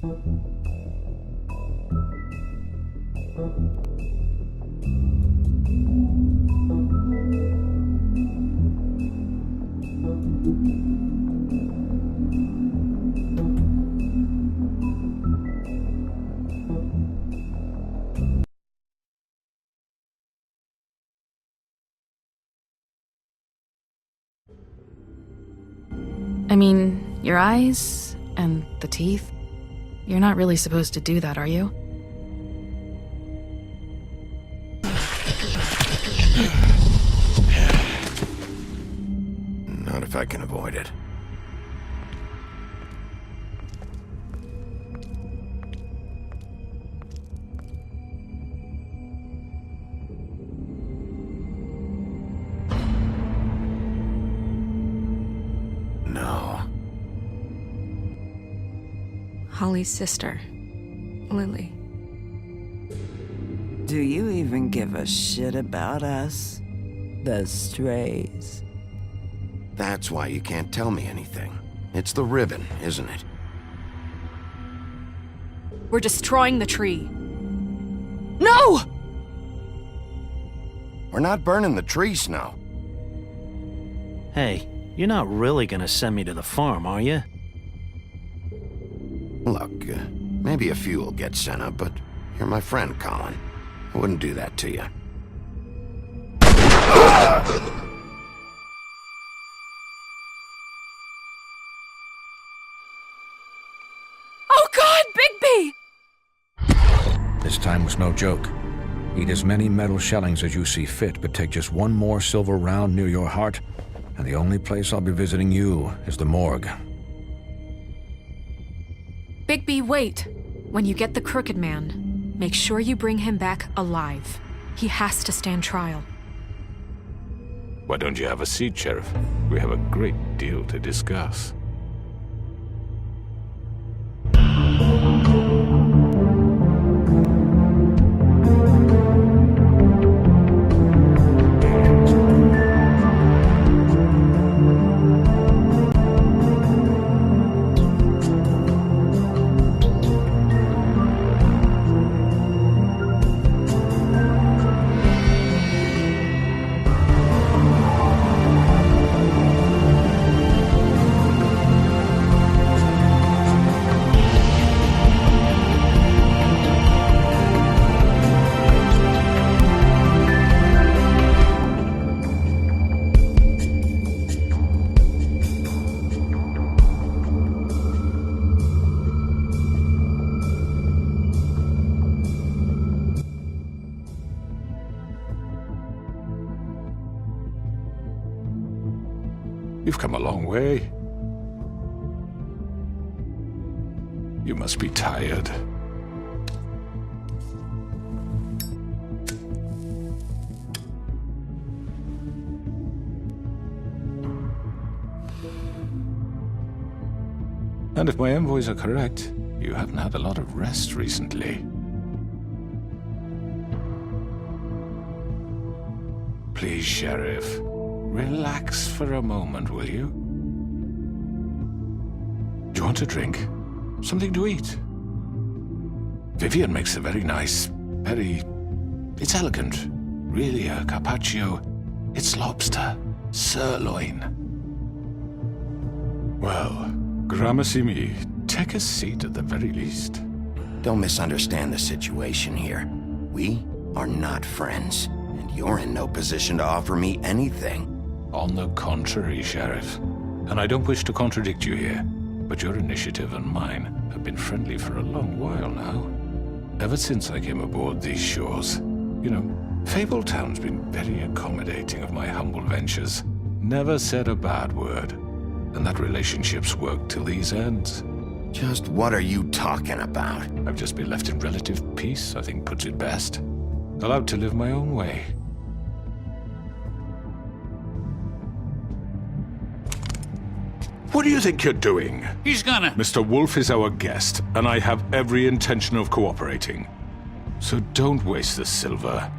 I mean, your eyes and the teeth. You're not really supposed to do that, are you? Not if I can avoid it. Holly's sister, Lily. Do you even give a shit about us? The strays. That's why you can't tell me anything. It's the ribbon, isn't it? We're destroying the tree. No! We're not burning the tree, Snow. Hey, you're not really gonna send me to the farm, are you? Look, maybe a few will get sent up, but you're my friend, Colin. I wouldn't do that to you. Oh God, Bigby! This time was no joke. Eat as many metal shellings as you see fit, but take just one more silver round near your heart, and the only place I'll be visiting you is the morgue. Bigby, wait. When you get the Crooked Man, make sure you bring him back alive. He has to stand trial. Why don't you have a seat, Sheriff? We have a great deal to discuss. You've come a long way. You must be tired. And if my envoys are correct, you haven't had a lot of rest recently. Please, Sheriff, relax for a moment, will you? Do you want a drink? Something to eat? Vivian makes a very nice, it's elegant. Really a carpaccio. It's lobster, sirloin. Well, gramercy me. Take a seat at the very least. Don't misunderstand the situation here. We are not friends, and you're in no position to offer me anything. On the contrary, Sheriff. And I don't wish to contradict you here, but your initiative and mine have been friendly for a long while now. Ever since I came aboard these shores. You know, Fabletown's been very accommodating of my humble ventures. Never said a bad word. And that relationship's worked till these ends. Just what are you talking about? I've just been left in relative peace, I think puts it best. Allowed to live my own way. What do you think you're doing? He's gonna... Mr. Wolf is our guest, and I have every intention of cooperating. So don't waste the silver.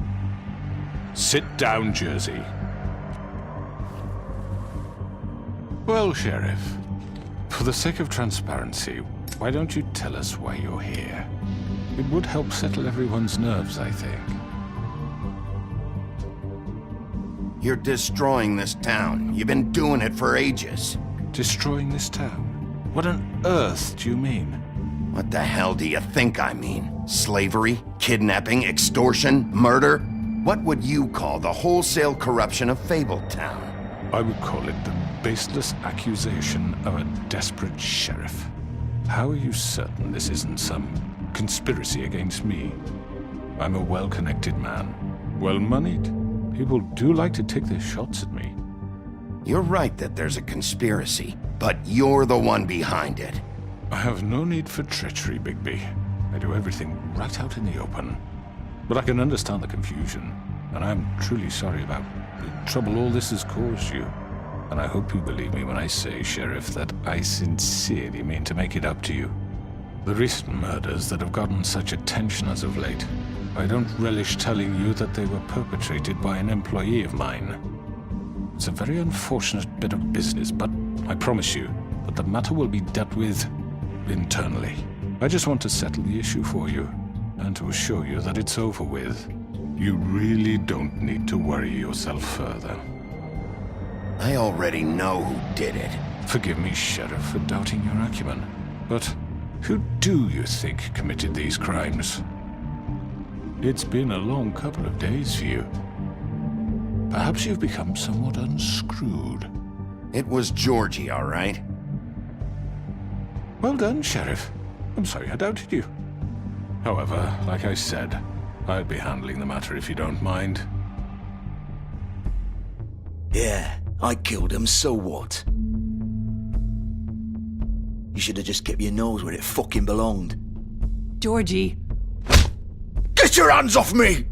Sit down, Jersey. Well, Sheriff, for the sake of transparency, why don't you tell us why you're here? It would help settle everyone's nerves, I think. You're destroying this town. You've been doing it for ages. Destroying this town? What on earth do you mean? What the hell do you think I mean? Slavery? Kidnapping? Extortion? Murder? What would you call the wholesale corruption of Fabletown? I would call it the baseless accusation of a desperate sheriff. How are you certain this isn't some conspiracy against me? I'm a well-connected man, well-moneyed. People do like to take their shots at me. You're right that there's a conspiracy, but you're the one behind it. I have no need for treachery, Bigby. I do everything right out in the open. But I can understand the confusion, and I'm truly sorry about the trouble all this has caused you. And I hope you believe me when I say, Sheriff, that I sincerely mean to make it up to you. The recent murders that have gotten such attention as of late, I don't relish telling you that they were perpetrated by an employee of mine. It's a very unfortunate bit of business, but I promise you that the matter will be dealt with internally. I just want to settle the issue for you, and to assure you that it's over with. You really don't need to worry yourself further. I already know who did it. Forgive me, Sheriff, for doubting your acumen, but who do you think committed these crimes? It's been a long couple of days for you. Perhaps you've become somewhat unscrewed. It was Georgie, all right? Well done, Sheriff. I'm sorry I doubted you. However, like I said, I'd be handling the matter if you don't mind. Yeah, I killed him, so what? You should have just kept your nose where it fucking belonged. Georgie. Get your hands off me!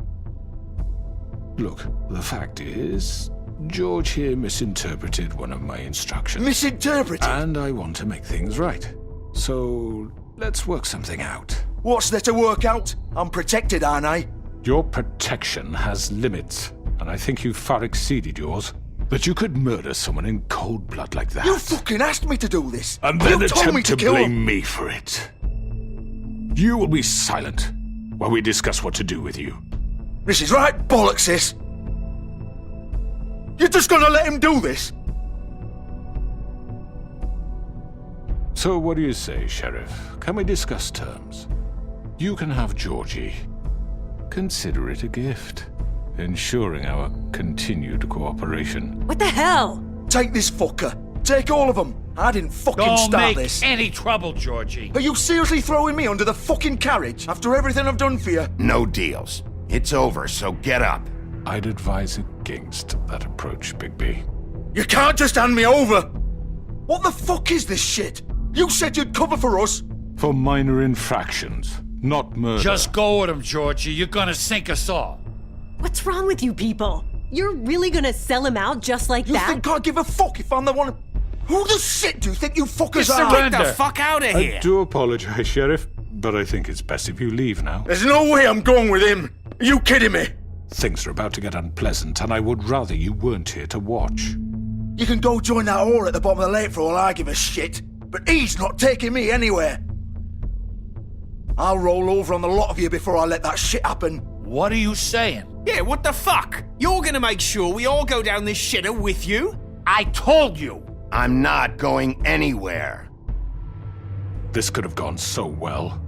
Look, the fact is, George here misinterpreted one of my instructions. Misinterpreted? And I want to make things right. So, let's work something out. What's there to work out? I'm protected, aren't I? Your protection has limits, and I think you've far exceeded yours. That you could murder someone in cold blood like that. You fucking asked me to do this! And then you told me attempt to kill blame him. me for it. You will be silent while we discuss what to do with you. This is right bollocks, sis. You're just gonna let him do this? So what do you say, Sheriff? Can we discuss terms? You can have Georgie. Consider it a gift, ensuring our continued cooperation. What the hell? Take this fucker. Take all of them. I didn't fucking Don't start make this. any trouble, Georgie. Are you seriously throwing me under the fucking carriage after everything I've done for you? No deals. It's over, so get up. I'd advise against that approach, Bigby. You can't just hand me over! What the fuck is this shit? You said you'd cover for us! For minor infractions, not murder. Just go with him, Georgie. You're gonna sink us all. What's wrong with you people? You're really gonna sell him out just like You that? think I give a fuck if I'm the one? Who the shit do you think you fuckers are? surrender. Get the fuck out of here! I do apologize, Sheriff, but I think it's best if you leave now. There's no way I'm going with him. Are you kidding me? Things are about to get unpleasant, and I would rather you weren't here to watch. You can go join that whore at the bottom of the lake for all I give a shit. But he's not taking me anywhere. I'll roll over on the lot of you before I let that shit happen. What are you saying? Yeah, what the fuck? You're gonna make sure we all go down this shitter with you? I told you. I'm not going anywhere. This could have gone so well.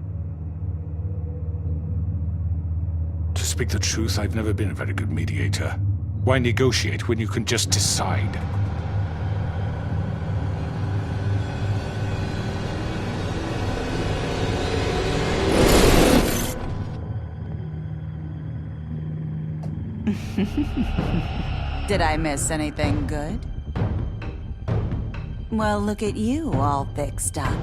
To speak the truth, I've never been a very good mediator. Why negotiate when you can just decide? Did I miss anything good? Well, look at you, all fixed up.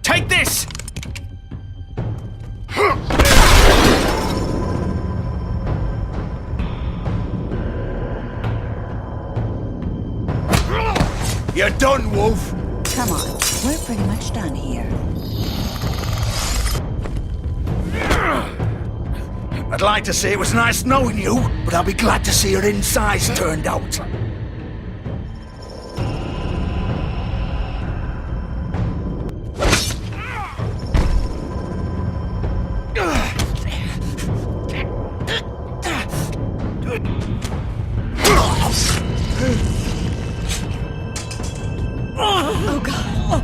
Take this! You're done, Wolf. Come on, we're pretty much done here. I'd like to say it was nice knowing you, but I'll be glad to see your insides turned out. Oh, God.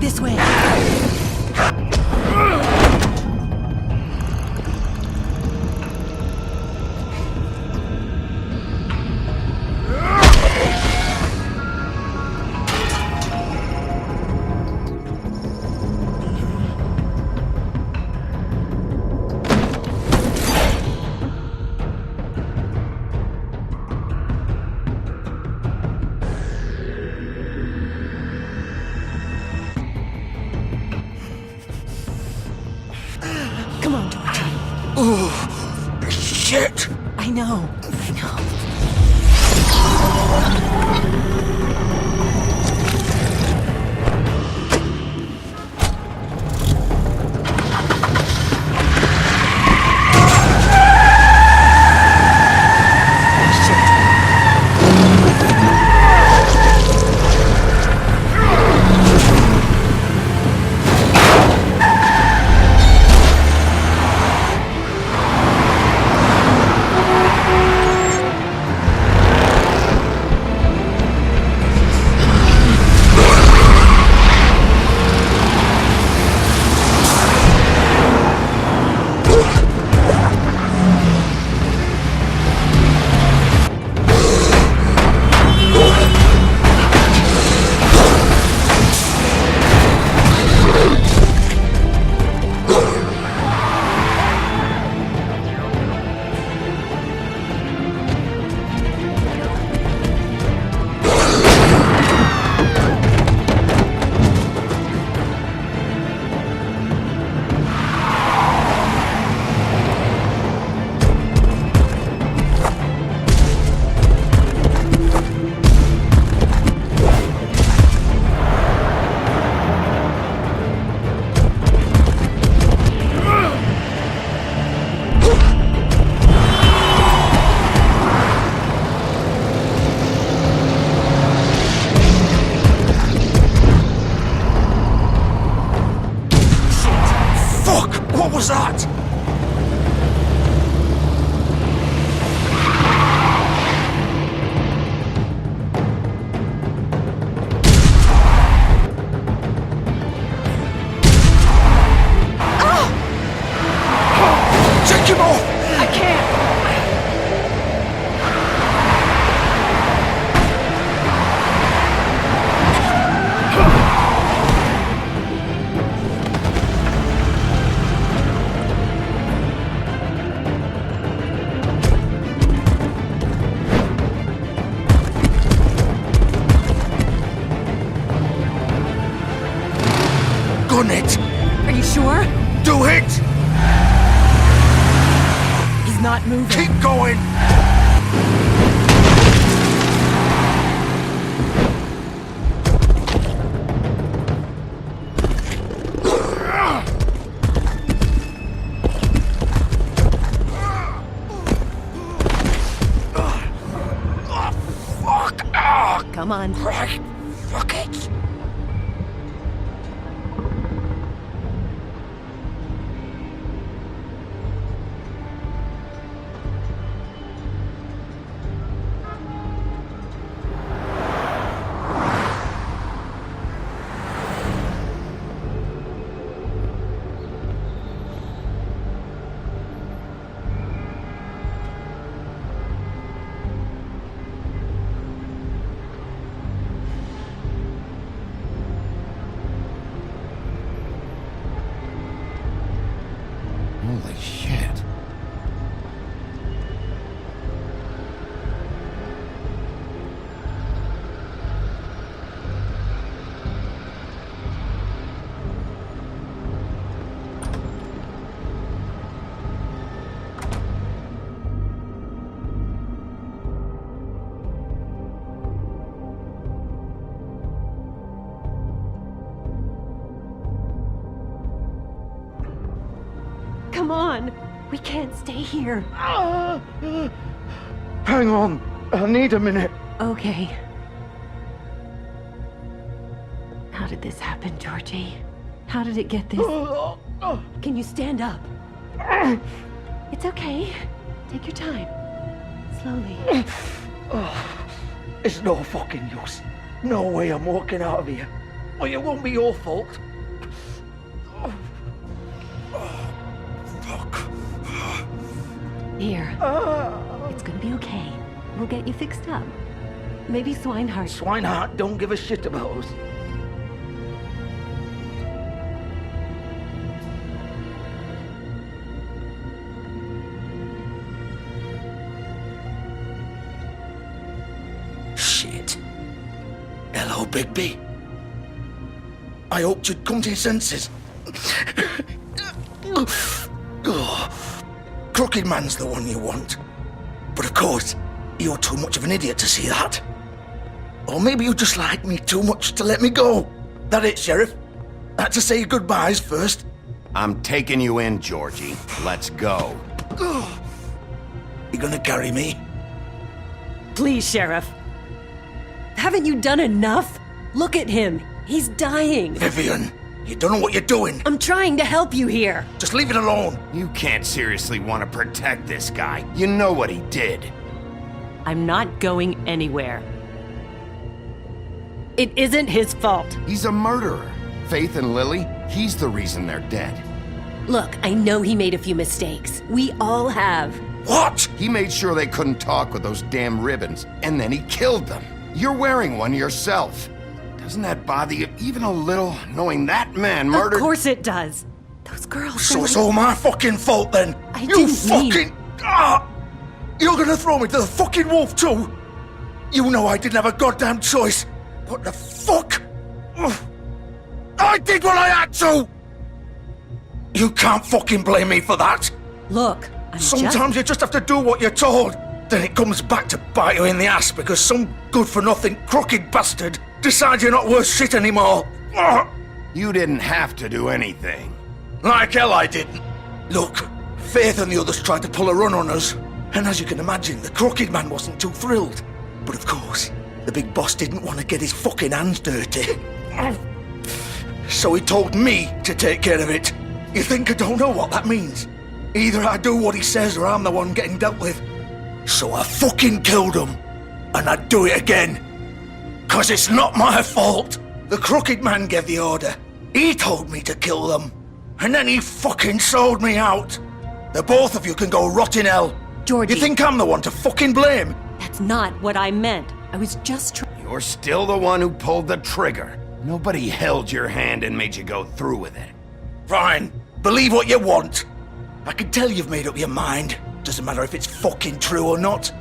This way. Come on, Georgie. Oh, shit! I know. What was that? Take him off! I can't. Gun it! Are you sure? Do it! He's not moving. Keep going! Come on. Right. Fuck it! come on. We can't stay here. Hang on. I need a minute. Okay. How did this happen, Georgie? How did it get this? Can you stand up? It's okay. Take your time. Slowly. It's no fucking use. No way I'm walking out of here. Well, it won't be your fault. Fuck. Here. It's gonna be okay. We'll get you fixed up. Maybe Swinehart. Swinehart don't give a shit about us. Shit. Hello, Bigby. I hoped you'd come to your senses. Crooked Man's the one you want. But of course, you're too much of an idiot to see that. Or maybe you just like me too much to let me go. That it, Sheriff? I had to say goodbyes first. I'm taking you in, Georgie. Let's go. You gonna carry me? Please, Sheriff. Haven't you done enough? Look at him. He's dying. Vivian, you don't know what you're doing. I'm trying to help you here. Just leave it alone. You can't seriously want to protect this guy. You know what he did. I'm not going anywhere. It isn't his fault. He's a murderer. Faith and Lily, he's the reason they're dead. Look, I know he made a few mistakes. We all have. What? He made sure they couldn't talk with those damn ribbons, and then he killed them. You're wearing one yourself. Doesn't that bother you even a little, knowing that man murdered— Of course it does. Those girls— So it's all my fucking fault then? I You didn't fucking— You're gonna throw me to the fucking wolf too? You know I didn't have a goddamn choice. What the fuck? I did what I had to! You can't fucking blame me for that. Look, Sometimes you just have to do what you're told. Then it comes back to bite you in the ass because some good-for-nothing crooked bastard decides you're not worth shit anymore. You didn't have to do anything. Like hell I didn't. Look, Faith and the others tried to pull a run on us. And as you can imagine, the Crooked Man wasn't too thrilled. But of course, the big boss didn't want to get his fucking hands dirty. So he told me to take care of it. You think I don't know what that means? Either I do what he says or I'm the one getting dealt with. So I fucking killed him. And I'd do it again. 'Cause it's not my fault. The Crooked Man gave the order. He told me to kill them. And then he fucking sold me out. The both of you can go rot in hell. Georgie. You think I'm the one to fucking blame? That's not what I meant. I was just trying. You're still the one who pulled the trigger. Nobody held your hand and made you go through with it. Fine. Believe what you want. I can tell you've made up your mind. Doesn't matter if it's fucking true or not.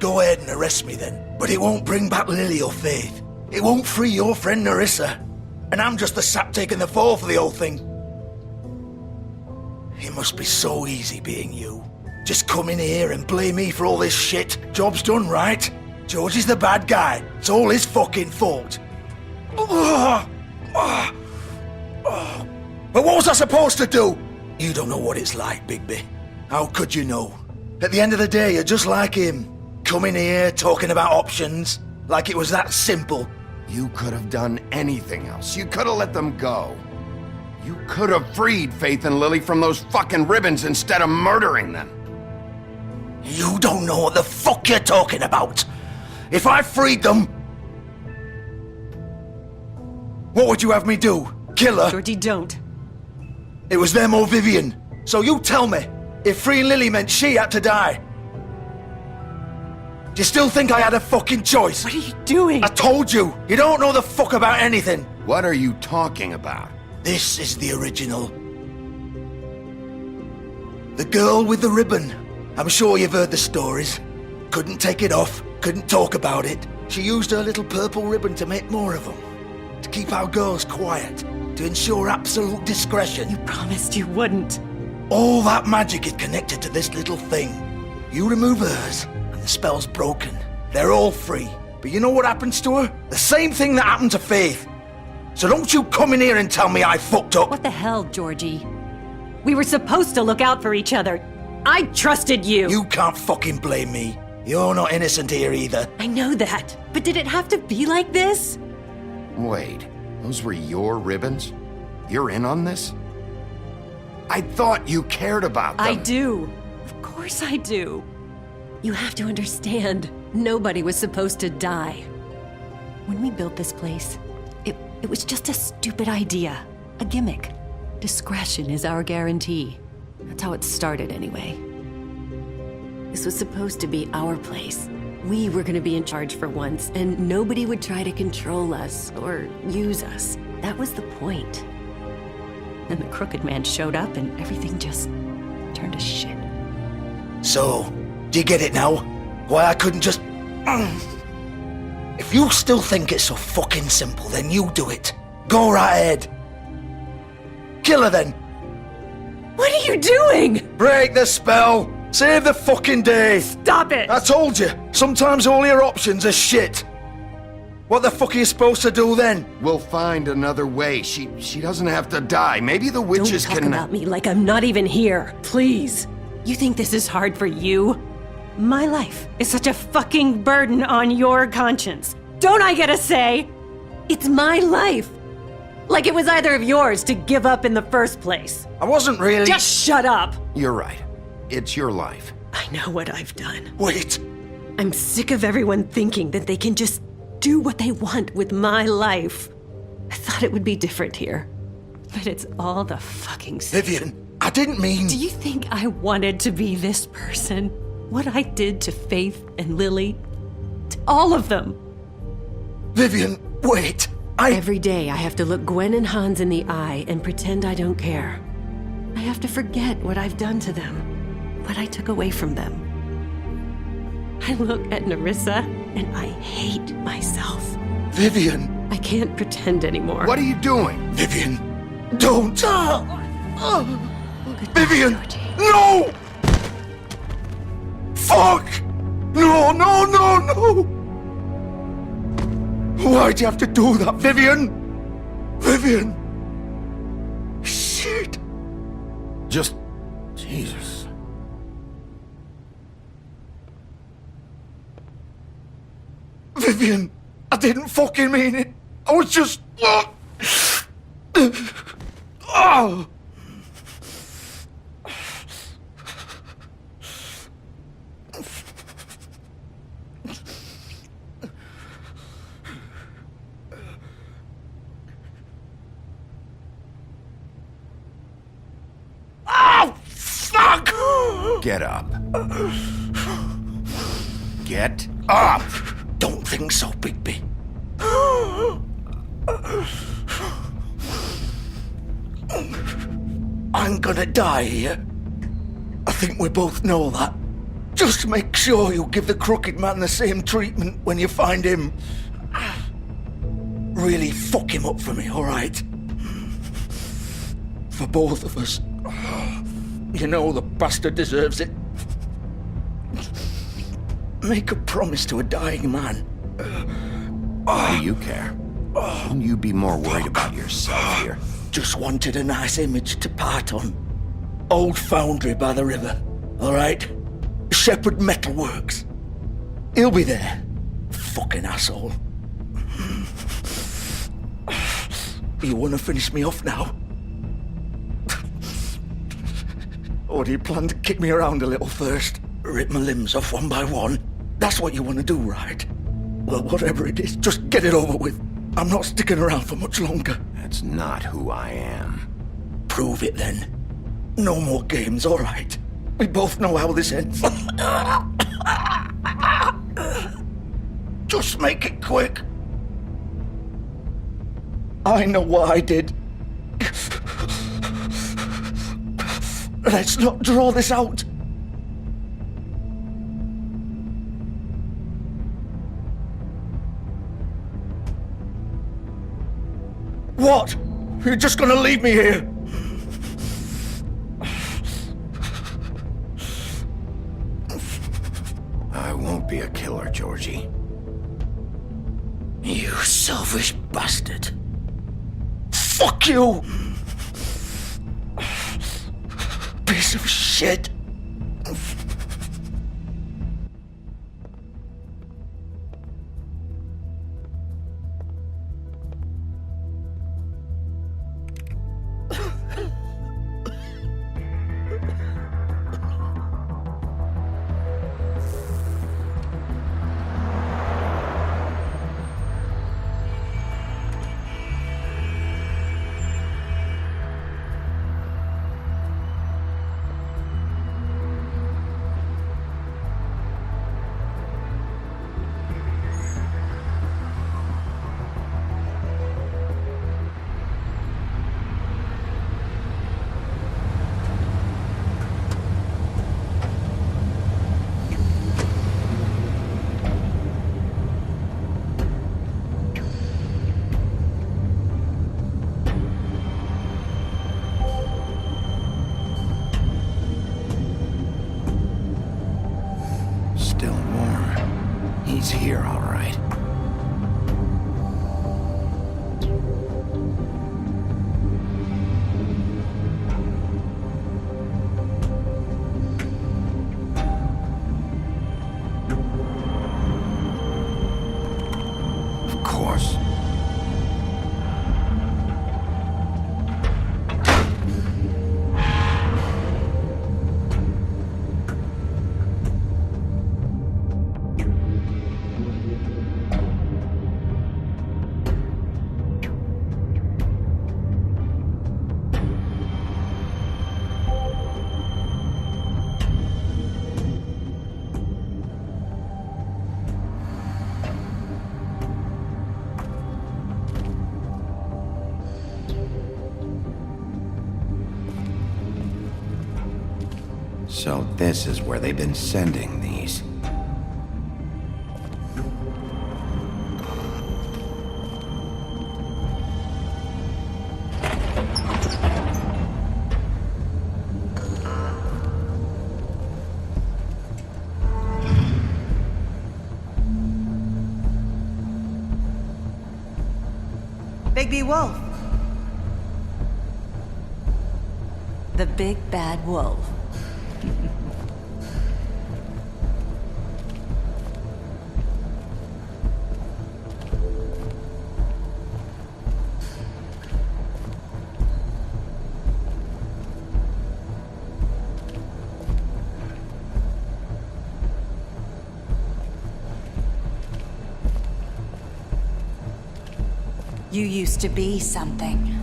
Go ahead and arrest me then. But it won't bring back Lily or Faith. It won't free your friend Nerissa. And I'm just the sap taking the fall for the whole thing. It must be so easy being you. Just come in here and blame me for all this shit. Job's done, right? George is the bad guy. It's all his fucking fault. But what was I supposed to do? You don't know what it's like, Bigby. How could you know? At the end of the day, you're just like him. Coming here, talking about options, like it was that simple. You could have done anything else. You could have let them go. You could have freed Faith and Lily from those fucking ribbons instead of murdering them. You don't know what the fuck you're talking about. If I freed them... What would you have me do? Kill her? Georgie, don't. It was them or Vivian. So you tell me, if freeing Lily meant she had to die. Do you still think I had a fucking choice? What are you doing? I told you, you don't know the fuck about anything. What are you talking about? This is the original. The girl with the ribbon. I'm sure you've heard the stories. Couldn't take it off, couldn't talk about it. She used her little purple ribbon to make more of them. To keep our girls quiet. To ensure absolute discretion. You promised you wouldn't. All that magic is connected to this little thing. You remove hers, and the spell's broken. They're all free. But you know what happens to her? The same thing that happened to Faith. So don't you come in here and tell me I fucked up. What the hell, Georgie? We were supposed to look out for each other. I trusted you. You can't fucking blame me. You're not innocent here either. I know that, but did it have to be like this? Wait, those were your ribbons? You're in on this? I thought you cared about them. I do. Of course I do. You have to understand, nobody was supposed to die. When we built this place, it was just a stupid idea, a gimmick. Discretion is our guarantee. That's how it started anyway. This was supposed to be our place. We were gonna be in charge for once, and nobody would try to control us or use us. That was the point. Then the crooked man showed up and everything just turned to shit. So, do you get it now? Why I couldn't just... If you still think it's so fucking simple, then you do it. Go right ahead. Kill her then. What are you doing? Break the spell. Save the fucking day. Stop it. I told you, sometimes all your options are shit. What the fuck are you supposed to do then? We'll find another way. She doesn't have to die. Maybe the witches Don't talk can... about me like I'm not even here, please. You think this is hard for you? My life is such a fucking burden on your conscience. Don't I get a say? It's my life. Like it was either of yours to give up in the first place. I wasn't really... Just shut up. You're right. It's your life. I know what I've done. Wait. I'm sick of everyone thinking that they can just do what they want with my life. I thought it would be different here. But it's all the fucking same. Vivian, I didn't mean... Do you think I wanted to be this person? What I did to Faith and Lily? To all of them? Vivian, wait. Every day I have to look Gwen and Hans in the eye and pretend I don't care. I have to forget what I've done to them, what I took away from them. I look at Nerissa and I hate myself. Vivian. I can't pretend anymore. What are you doing? Vivian, don't. Goodbye, Vivian, Georgie. no! Fuck! No, no, no, no! Why'd you have to do that, Vivian? Vivian! Shit! Just... Jesus. Vivian, I didn't fucking mean it. I was just... Oh! Get up. Get up! Don't think so, Bigby. I'm gonna die here. I think we both know that. Just make sure you give the crooked man the same treatment when you find him. Really fuck him up for me, alright? For both of us. You know the bastard deserves it. Make a promise to a dying man. Why do you care? Shouldn't you be more worried about yourself here? Just wanted a nice image to part on. Old foundry by the river, alright? Shepherd Metalworks. He'll be there. Fucking asshole. You wanna finish me off now? Or do you plan to kick me around a little first? Rip my limbs off one by one? That's what you want to do, right? Well, whatever it is, just get it over with. I'm not sticking around for much longer. That's not who I am. Prove it then. No more games, all right? We both know how this ends. Just make it quick. I know what I did. Let's not draw this out. What? You're just gonna leave me here? I won't be a killer, Georgie. You selfish bastard. Fuck you! Piece of shit! Still warm. He's here, all right. Of course. So this is where they've been sending these. Bigby Wolf. The big bad wolf. You used to be something.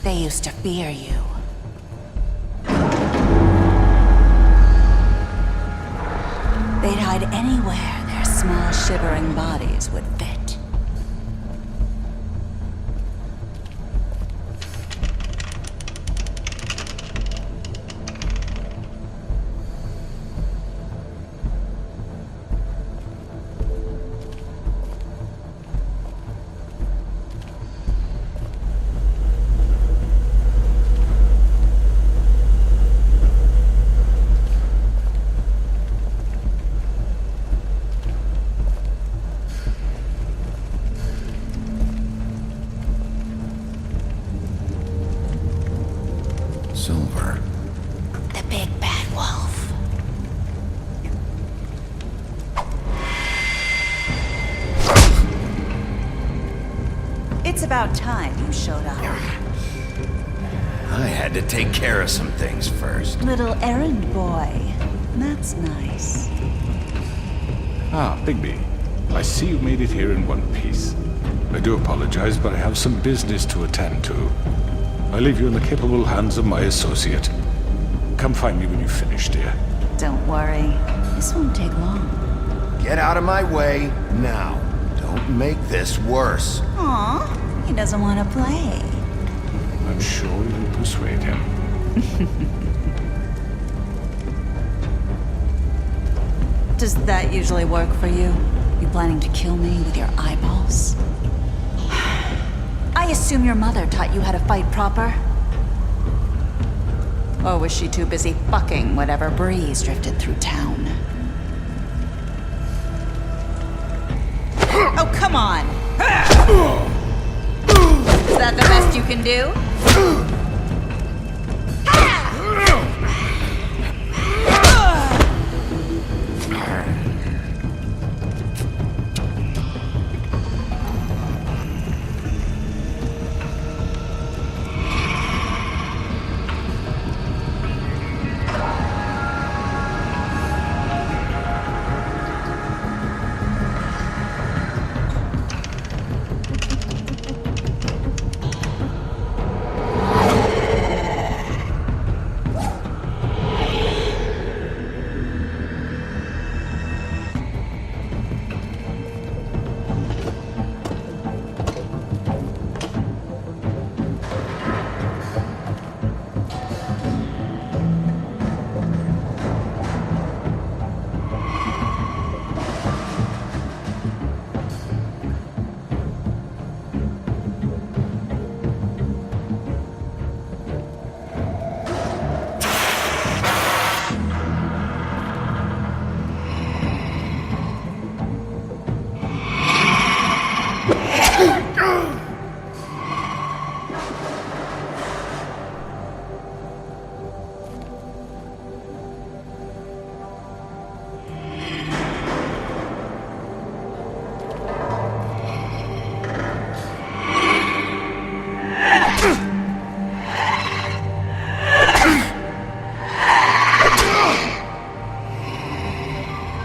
They used to fear you. They'd hide anywhere their small shivering bodies would fit. Silver. The big bad wolf. It's It's about time you showed up. I had to take care of some things first. Little errand boy. That's nice. Ah, Bigby. I see you made it here in one piece. I do apologize, but I have some business to attend to. I leave you in the capable hands of my associate. Come find me when you finish, dear. Don't worry. This won't take long. Get out of my way now. Don't make this worse. Aw, he doesn't want to play. I'm sure you'll persuade him. Does that usually work for you? You planning to kill me with your eyeballs? I assume your mother taught you how to fight proper? Or was she too busy fucking whatever breeze drifted through town? Oh, come on! Is that the best you can do?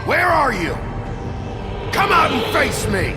Where are you? Come out and face me!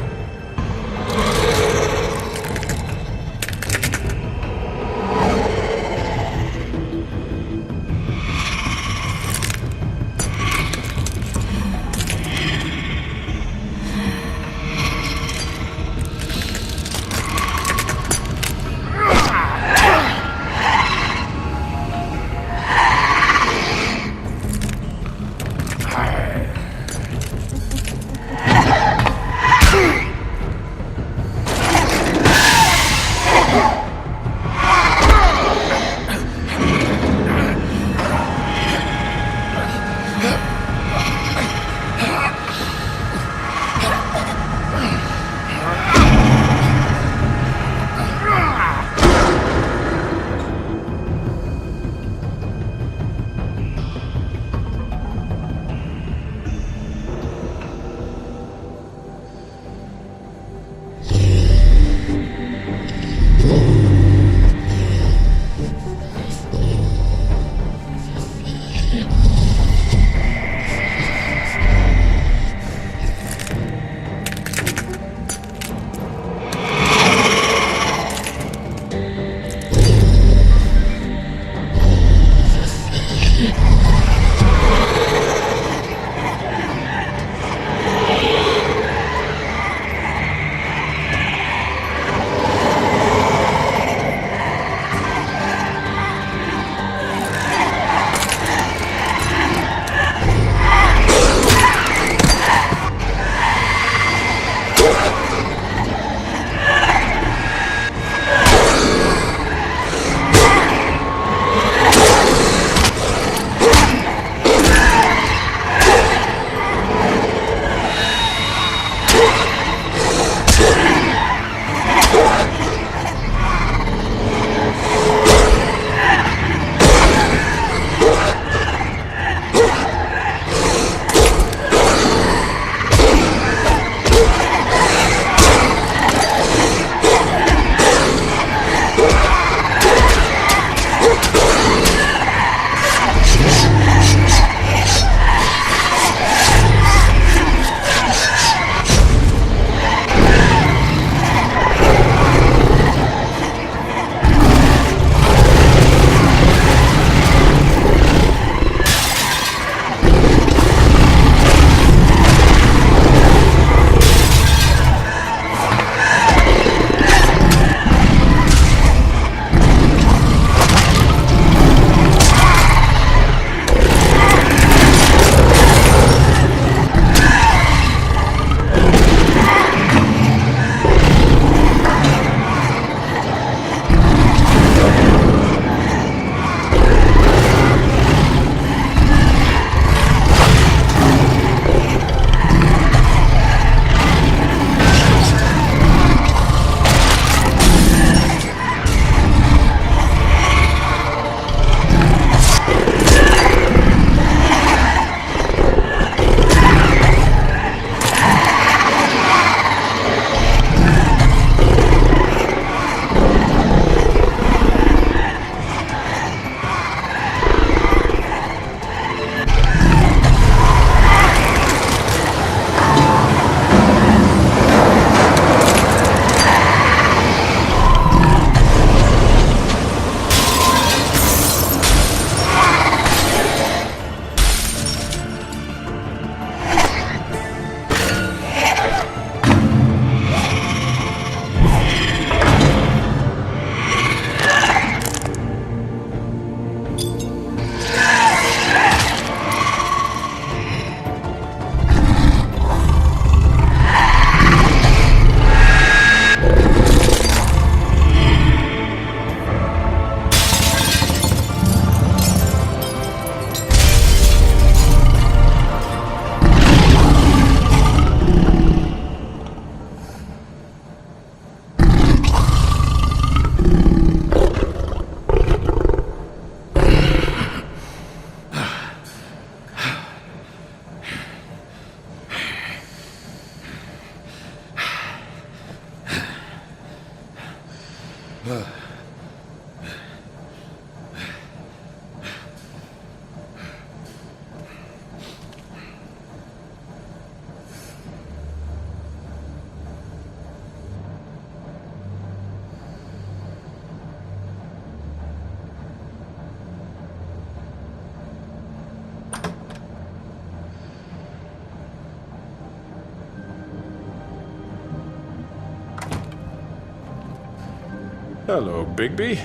Hello, Bigby.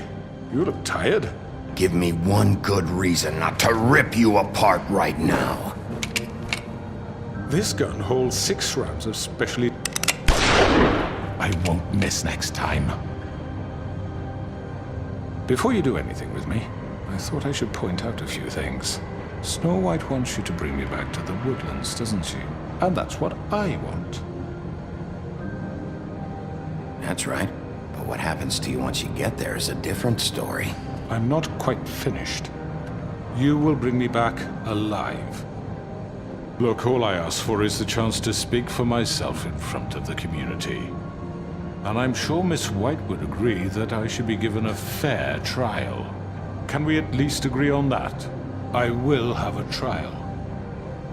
You look tired. Give me one good reason not to rip you apart right now. This gun holds 6 rounds of specially... I won't miss next time. Before you do anything with me, I thought I should point out a few things. Snow White wants you to bring me back to the woodlands, doesn't she? And that's what I want. That's right. But what happens to you once you get there is a different story. I'm not quite finished. You will bring me back alive. Look, all I ask for is the chance to speak for myself in front of the community. And I'm sure Miss White would agree that I should be given a fair trial. Can we at least agree on that? I will have a trial.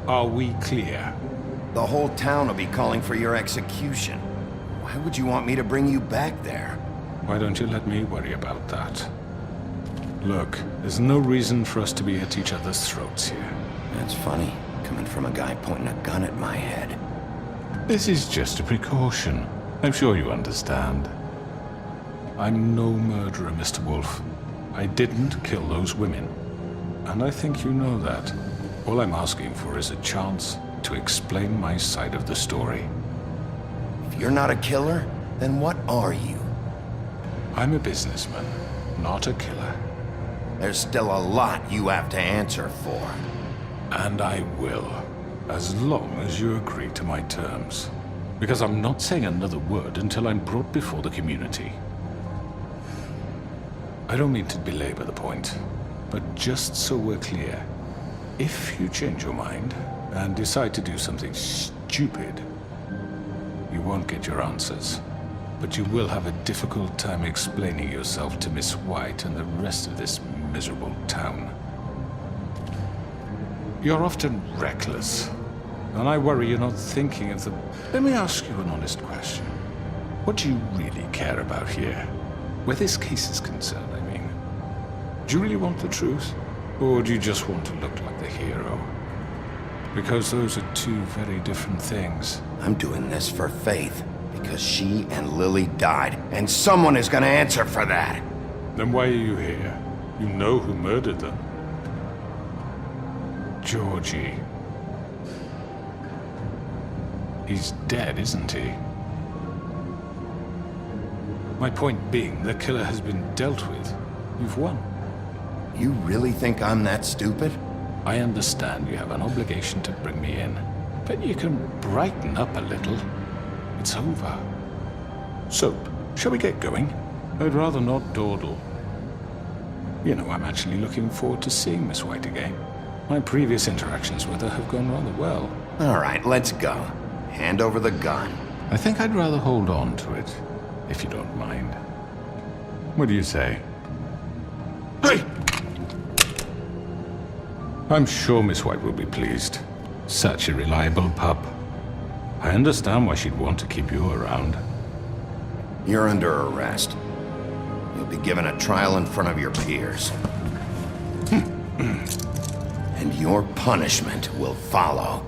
Are we clear? The whole town will be calling for your execution. Why would you want me to bring you back there? Why don't you let me worry about that? Look, there's no reason for us to be at each other's throats here. That's funny, coming from a guy pointing a gun at my head. This is just a precaution. I'm sure you understand. I'm no murderer, Mr. Wolf. I didn't kill those women. And I think you know that. All I'm asking for is a chance to explain my side of the story. If you're not a killer, then what are you? I'm a businessman, not a killer. There's still a lot you have to answer for. And I will, as long as you agree to my terms. Because I'm not saying another word until I'm brought before the community. I don't mean to belabor the point, but just so we're clear, if you change your mind and decide to do something stupid, you won't get your answers. But you will have a difficult time explaining yourself to Miss White and the rest of this miserable town. You're often reckless, and I worry you're not thinking of the... Let me ask you an honest question. What do you really care about here? Where this case is concerned, I mean. Do you really want the truth? Or do you just want to look like the hero? Because those are two very different things. I'm doing this for Faith, because she and Lily died, and someone is gonna answer for that. Then why are you here? You know who murdered them. Georgie. He's dead, isn't he? My point being, the killer has been dealt with. You've won. You really think I'm that stupid? I understand you have an obligation to bring me in, but you can brighten up a little. It's over. So, shall we get going? I'd rather not dawdle. You know, I'm actually looking forward to seeing Miss White again. My previous interactions with her have gone rather well. All right, let's go. Hand over the gun. I think I'd rather hold on to it, if you don't mind. What do you say? Hey! I'm sure Miss White will be pleased. Such a reliable pup. I understand why she'd want to keep you around. You're under arrest. You'll be given a trial in front of your peers. And your punishment will follow.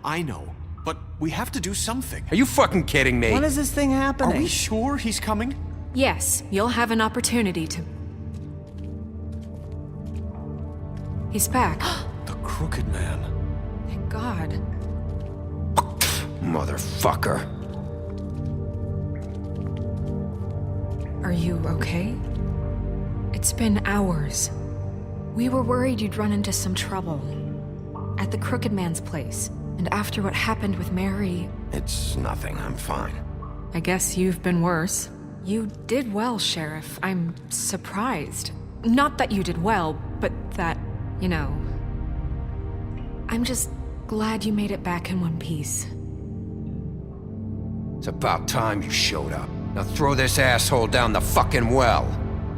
I know. But we have to do something. Are you fucking kidding me? When is this thing happening? Are we sure he's coming? Yes, you'll have an opportunity to... He's back. The Crooked Man. Thank God. Motherfucker. Are you okay? It's been hours. We were worried you'd run into some trouble. At the Crooked Man's place. And after what happened with Mary... It's nothing, I'm fine. I guess you've been worse. You did well, Sheriff. I'm surprised. Not that you did well, but that, you know... I'm just glad you made it back in one piece. It's about time you showed up. Now throw this asshole down the fucking well.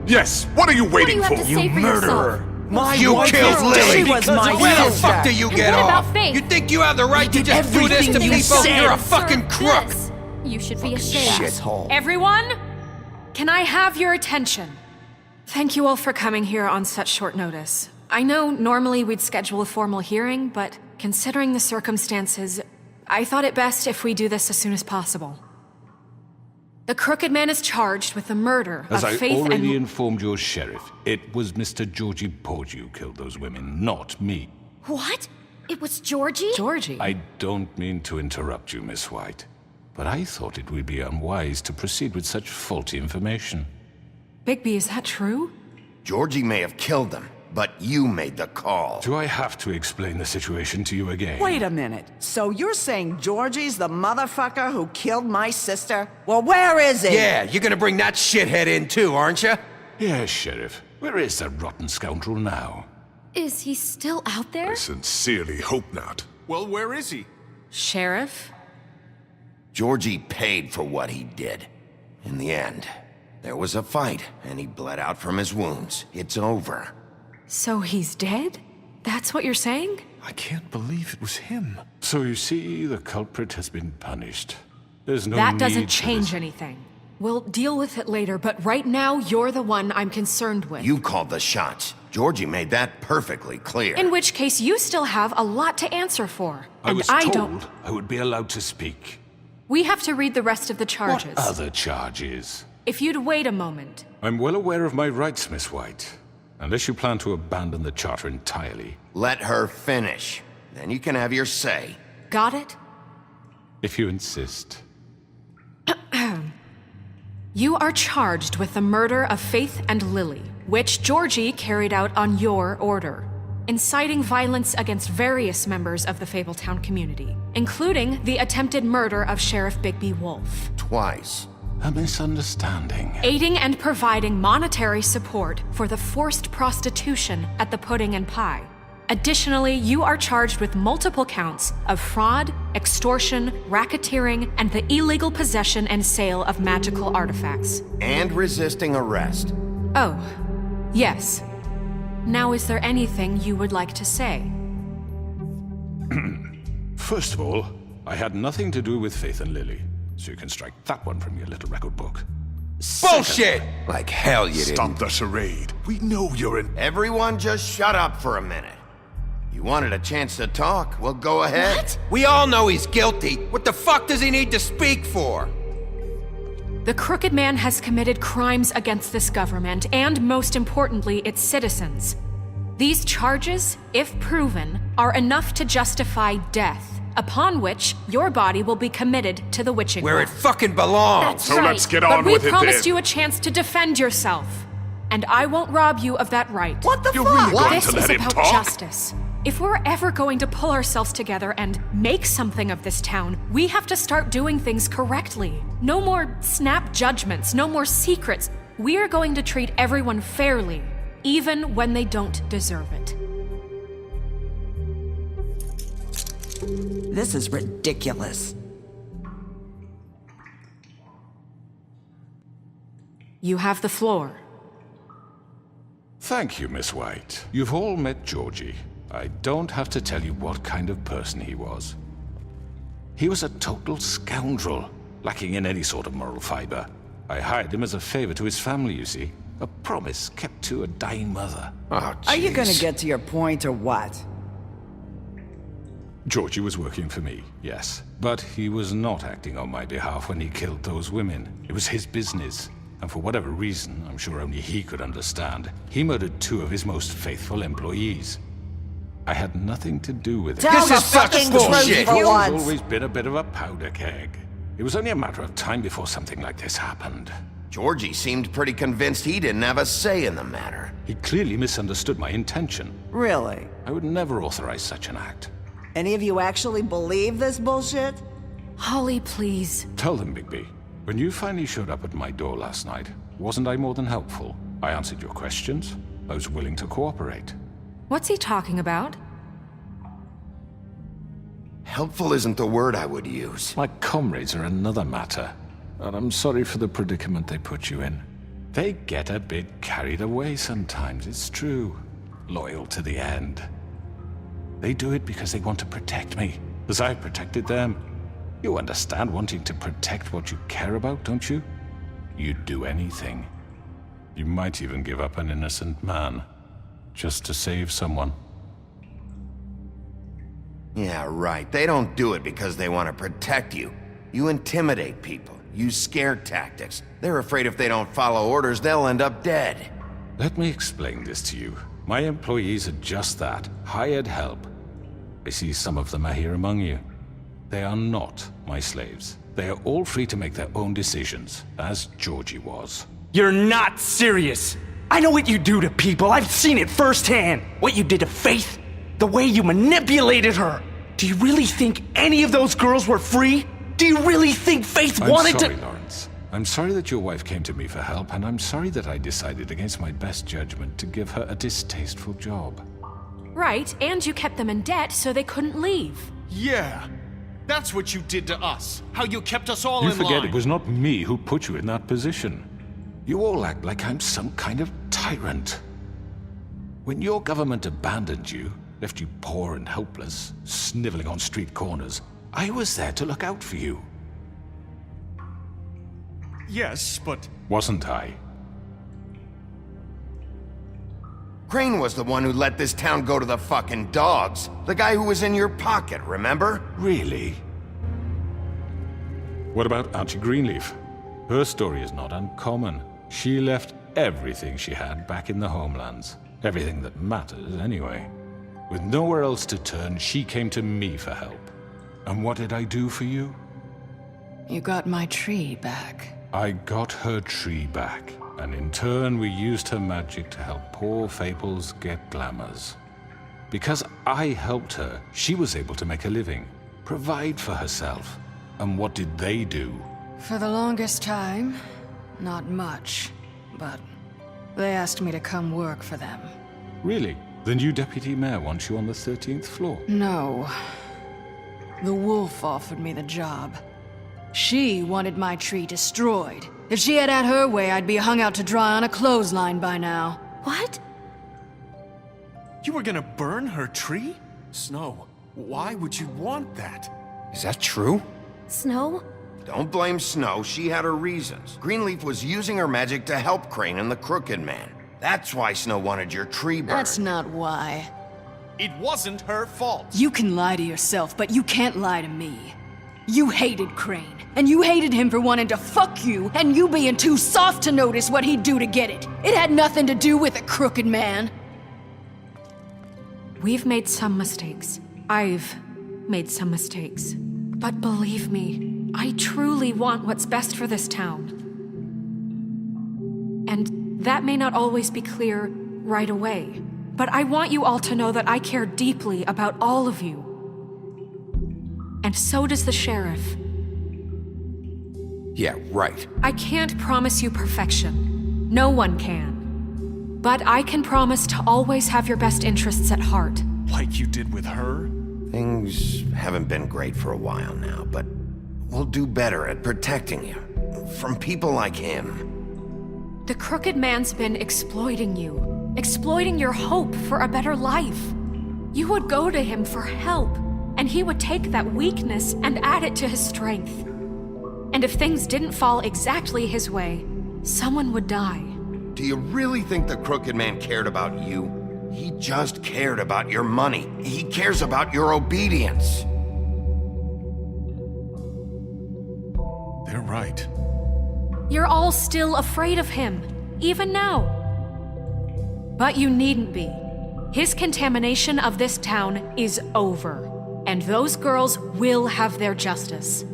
Yes, what are you waiting for? You murderer! You killed Lily! She was my Where the sister. fuck do you get what about off? Faith? You think you have the right to just do this to everything you people? said. You're a fucking crook! This. You should be ashamed. Shithole. Everyone, can I have your attention? Thank you all for coming here on such short notice. I know normally we'd schedule a formal hearing, but considering the circumstances, I thought it best if we do this as soon as possible. The Crooked Man is charged with the murder As of I Faith already and... informed your sheriff, it was Mr. Georgie Porgy who killed those women, not me. What? It was Georgie? Georgie? I don't mean to interrupt you, Miss White, but I thought it would be unwise to proceed with such faulty information. Bigby, is that true? Georgie may have killed them, but you made the call. Do I have to explain the situation to you again? Wait a minute. So you're saying Georgie's the motherfucker who killed my sister? Well, where is he? Yeah, you're gonna bring that shithead in too, aren't you? Yes, Sheriff. Where is that rotten scoundrel now? Is he still out there? I sincerely hope not. Well, where is he? Sheriff? Georgie paid for what he did. In the end, there was a fight, and he bled out from his wounds. It's over. So he's dead? That's what you're saying? I can't believe it was him. So you see, the culprit has been punished. There's no That need doesn't for change this. anything. We'll deal with it later, but right now, you're the one I'm concerned with. You called the shots. Georgie made that perfectly clear. In which case, you still have a lot to answer for. I And was I told don't... I would be allowed to speak. We have to read the rest of the charges. What other charges? If you'd wait a moment. I'm well aware of my rights, Miss White. Unless you plan to abandon the charter entirely. Let her finish. Then you can have your say. Got it? If you insist. You are charged with the murder of Faith and Lily, which Georgie carried out on your order, inciting violence against various members of the Fabletown community, including the attempted murder of Sheriff Bigby Wolf. Twice. A misunderstanding. Aiding and providing monetary support for the forced prostitution at the Pudding and Pie. Additionally, you are charged with multiple counts of fraud, extortion, racketeering, and the illegal possession and sale of magical artifacts. And resisting arrest. Oh, yes. Now, is there anything you would like to say? First of all, I had nothing to do with Faith and Lily, so you can strike that one from your little record book. Bullshit! Like hell you didn't. Stop the charade. We know you're an... Everyone just shut up for a minute. You wanted a chance to talk? Well, go ahead. What? We all know he's guilty. What the fuck does he need to speak for? The Crooked Man has committed crimes against this government and, most importantly, its citizens. These charges, if proven, are enough to justify death, upon which your body will be committed to the witching Where well. it fucking belongs. So let's get But on we with it then. promised you a chance to defend yourself, and I won't rob you of that right. What the You're fuck? really going This to is let him about talk? justice. If we're ever going to pull ourselves together and make something of this town, we have to start doing things correctly. No more snap judgments, no more secrets. We are going to treat everyone fairly, even when they don't deserve it. This is ridiculous. You have the floor. Thank you, Miss White. You've all met Georgie. I don't have to tell you what kind of person he was. He was a total scoundrel, lacking in any sort of moral fiber. I hired him as a favor to his family, you see. A promise kept to a dying mother. Oh, Are you gonna jeez. get to your point or what? Georgie was working for me, yes. But he was not acting on my behalf when he killed those women. It was his business. And for whatever reason, I'm sure only he could understand, he murdered 2 of his most faithful employees. I had nothing to do with it. Tell This the is such fucking bullshit. truth for He's once. always been a bit of a powder keg. It was only a matter of time before something like this happened. Georgie seemed pretty convinced he didn't have a say in the matter. He clearly misunderstood my intention. Really? I would never authorize such an act. Any of you actually believe this bullshit? Holly, please. Tell them, Bigby. When you finally showed up at my door last night, wasn't I more than helpful? I answered your questions. I was willing to cooperate. What's he talking about? Helpful isn't the word I would use. My comrades are another matter. And I'm sorry for the predicament they put you in. They get a bit carried away sometimes, it's true. Loyal to the end. They do it because they want to protect me, as I protected them. You understand wanting to protect what you care about, don't you? You'd do anything. You might even give up an innocent man, just to save someone. Yeah, right. They don't do it because they want to protect you. You intimidate people, use scare tactics. They're afraid if they don't follow orders, they'll end up dead. Let me explain this to you. My employees are just that, hired help. I see some of them are here among you. They are not my slaves. They are all free to make their own decisions, as Georgie was. You're not serious. I know what you do to people. I've seen it firsthand. What you did to Faith. The way you manipulated her. Do you really think any of those girls were free? Do you really think Faith wanted to— I'm sorry, Lawrence. I'm sorry that your wife came to me for help, and I'm sorry that I decided against my best judgment to give her a distasteful job. Right, and you kept them in debt so they couldn't leave. Yeah. That's what you did to us. How you kept us all in line. You forget it was not me who put you in that position. You all act like I'm some kind of tyrant. When your government abandoned you, left you poor and helpless, sniveling on street corners, I was there to look out for you. Yes, but— Wasn't I? Crane was the one who let this town go to the fucking dogs. The guy who was in your pocket, remember? Really? What about Auntie Greenleaf? Her story is not uncommon. She left everything she had back in the homelands. Everything that matters, anyway. With nowhere else to turn, she came to me for help. And what did I do for you? You got my tree back. I got her tree back. And in turn, we used her magic to help poor Fables get glamours. Because I helped her, she was able to make a living, provide for herself. And what did they do? For the longest time, not much. But they asked me to come work for them. Really? The new deputy mayor wants you on the 13th floor? No. The wolf offered me the job. She wanted my tree destroyed. If she had her way, I'd be hung out to dry on a clothesline by now. What? You were gonna burn her tree? Snow, why would you want that? Is that true? Snow? Don't blame Snow, she had her reasons. Greenleaf was using her magic to help Crane and the Crooked Man. That's why Snow wanted your tree burned. That's not why. It wasn't her fault. You can lie to yourself, but you can't lie to me. You hated Crane, and you hated him for wanting to fuck you, and you being too soft to notice what he'd do to get it. It had nothing to do with the Crooked Man. We've made some mistakes. I've made some mistakes. But believe me, I truly want what's best for this town. And that may not always be clear right away, but I want you all to know that I care deeply about all of you. And so does the sheriff. Yeah, right. I can't promise you perfection. No one can. But I can promise to always have your best interests at heart. Like you did with her? Things haven't been great for a while now, but we'll do better at protecting you. From people like him. The Crooked Man's been exploiting you. Exploiting your hope for a better life. You would go to him for help, and he would take that weakness and add it to his strength. And if things didn't fall exactly his way, someone would die. Do you really think the Crooked Man cared about you? He just cared about your money. He cares about your obedience. They're right. You're all still afraid of him, even now. But you needn't be. His contamination of this town is over, and those girls will have their justice.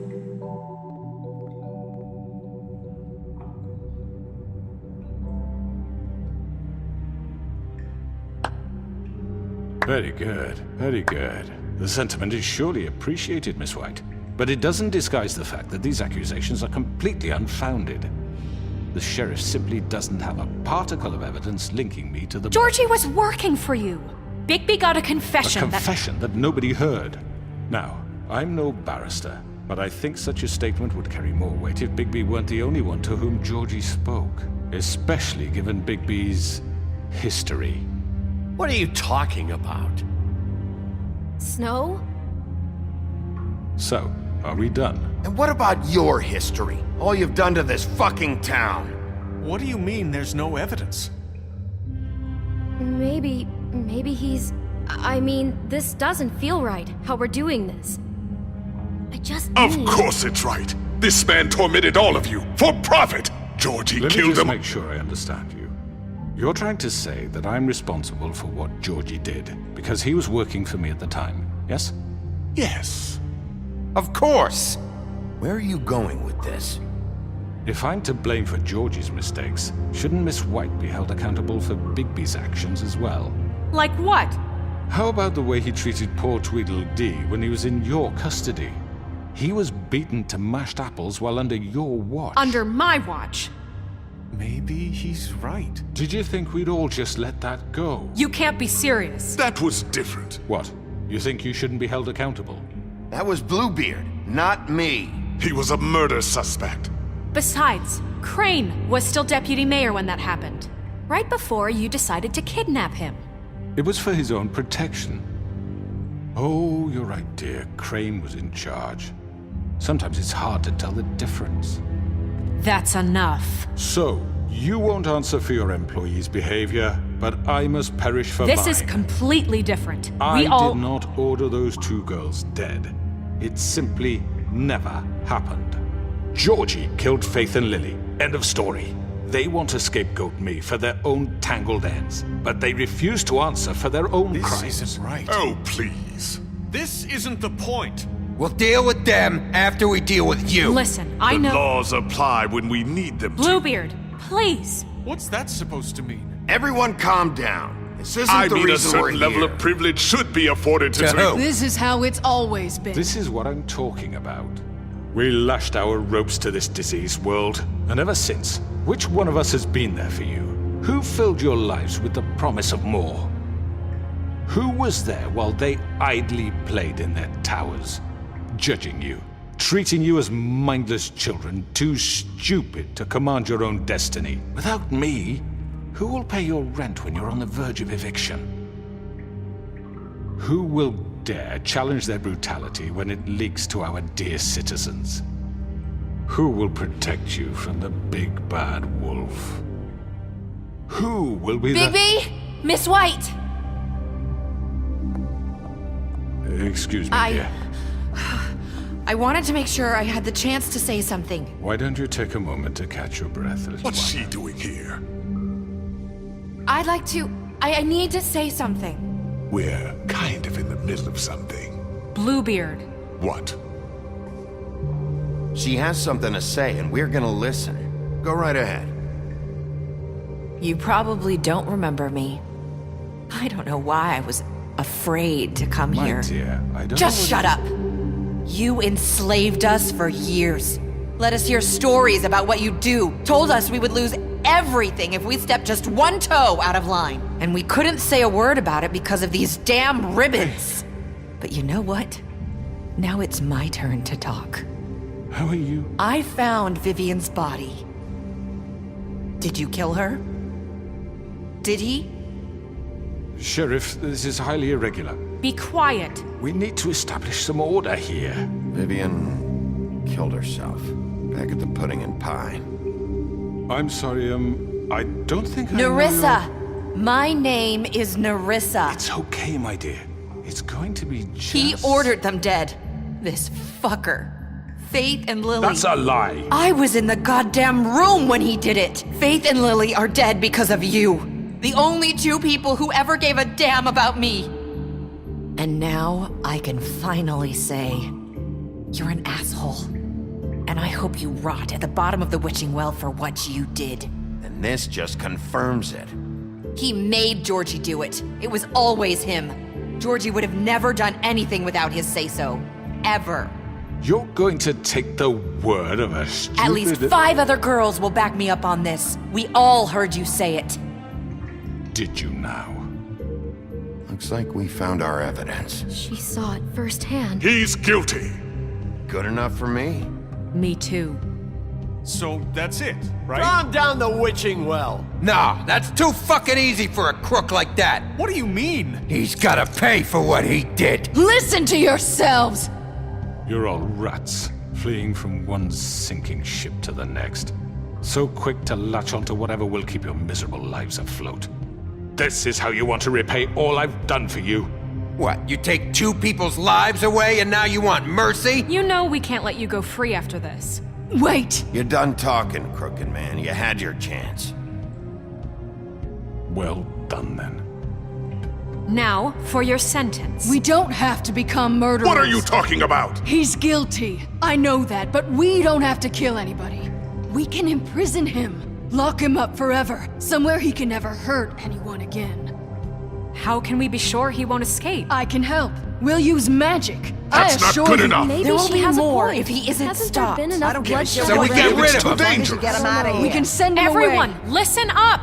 Very good, very good. The sentiment is surely appreciated, Miss White. But it doesn't disguise the fact that these accusations are completely unfounded. The sheriff simply doesn't have a particle of evidence linking me to the... Georgie was working for you. Bigby got a confession. A confession that nobody heard. Now, I'm no barrister, but I think such a statement would carry more weight if Bigby weren't the only one to whom Georgie spoke. Especially given Bigby's history. What are you talking about? Snow? So, are we done? And what about your history? All you've done to this fucking town? What do you mean there's no evidence? Maybe he's... I mean, this doesn't feel right, how we're doing this. I just Of need... course it's right. This man tormented all of you, for profit. Georgie Let me killed just him. make sure I understand you. You're trying to say that I'm responsible for what Georgie did, because he was working for me at the time, yes? Yes. Of course! Where are you going with this? If I'm to blame for Georgie's mistakes, shouldn't Miss White be held accountable for Bigby's actions as well? Like what? How about the way he treated poor Tweedledee when he was in your custody? He was beaten to mashed apples while under your watch. Under my watch. Maybe he's right. Did you think we'd all just let that go? You can't be serious. That was different. What? You think you shouldn't be held accountable? That was Bluebeard, not me. He was a murder suspect. Besides, Crane was still deputy mayor when that happened. Right before you decided to kidnap him. It was for his own protection. Oh, you're right, dear. Crane was in charge. Sometimes it's hard to tell the difference. That's enough. So, you won't answer for your employees' behavior, but I must perish for mine. This is completely different. I did not order those two girls dead. It simply never happened. Georgie killed Faith and Lily. End of story. They want to scapegoat me for their own tangled ends, but they refuse to answer for their own crimes. This isn't right. Oh, please. This isn't the point. We'll deal with them after we deal with you. Listen, I know... The laws apply when we need them to. Bluebeard, please. What's that supposed to mean? Everyone calm down. This isn't I the mean, a reason we're certain level here. of privilege should be afforded to... This is how it's always been. This is what I'm talking about. We lashed our ropes to this diseased world, and ever since, which one of us has been there for you? Who filled your lives with the promise of more? Who was there while they idly played in their towers, judging you, treating you as mindless children, too stupid to command your own destiny? Without me, who will pay your rent when you're on the verge of eviction? Who will dare challenge their brutality when it leaks to our dear citizens? Who will protect you from the big bad wolf? Who will be Bigby! Miss White! Excuse me, dear. I wanted to make sure I had the chance to say something. Why don't you take a moment to catch your breath a little What's while? she doing here? I'd like to... I need to say something. We're kind of in the middle of something. Bluebeard. What? She has something to say, and we're gonna listen. Go right ahead. You probably don't remember me. I don't know why I was afraid to come My here. dear, I don't Just know shut up! You enslaved us for years. Let us hear stories about what you do. Told us we would lose everything if we stepped just one toe out of line. And we couldn't say a word about it because of these damn ribbons. But you know what? Now it's my turn to talk. How are you? I found Vivian's body. Did you kill her? Did he? Sheriff, this is highly irregular. Be quiet. We need to establish some order here. Vivian killed herself. Back at the Pudding and Pie. I'm sorry, I don't think I know Nerissa! My name is Nerissa. It's okay, my dear. It's going to be just... He ordered them dead. This fucker. Faith and Lily. That's a lie. I was in the goddamn room when he did it. Faith and Lily are dead because of you. The only two people who ever gave a damn about me. And now I can finally say, you're an asshole. And I hope you rot at the bottom of the witching well for what you did. And this just confirms it. He made Georgie do it. It was always him. Georgie would have never done anything without his say-so. Ever. You're going to take the word of a stupid... At least 5 other girls will back me up on this. We all heard you say it. Did you now? Looks like we found our evidence. She saw it firsthand. He's guilty. Good enough for me. Me too. So that's it, right? Calm down the witching well. Nah, that's too fucking easy for a crook like that. What do you mean? He's gotta pay for what he did. Listen to yourselves! You're all rats, fleeing from one sinking ship to the next. So quick to latch onto whatever will keep your miserable lives afloat. This is how you want to repay all I've done for you? What, you take 2 people's lives away and now you want mercy? You know we can't let you go free after this. Wait! You're done talking, crooked man. You had your chance. Well done, then. Now, for your sentence. We don't have to become murderers. What are you talking about? He's guilty. I know that, but we don't have to kill anybody. We can imprison him. Lock him up forever. Somewhere he can never hurt anyone again. How can we be sure he won't escape? I can help. We'll use magic. That's not good enough. Maybe There will she be has more a point. if he isn't Hasn't stopped. there been enough I don't give a shit. bloodshed So we get already? rid of It's too him. dangerous. Get him out of here. We can send him Everyone, away. listen up!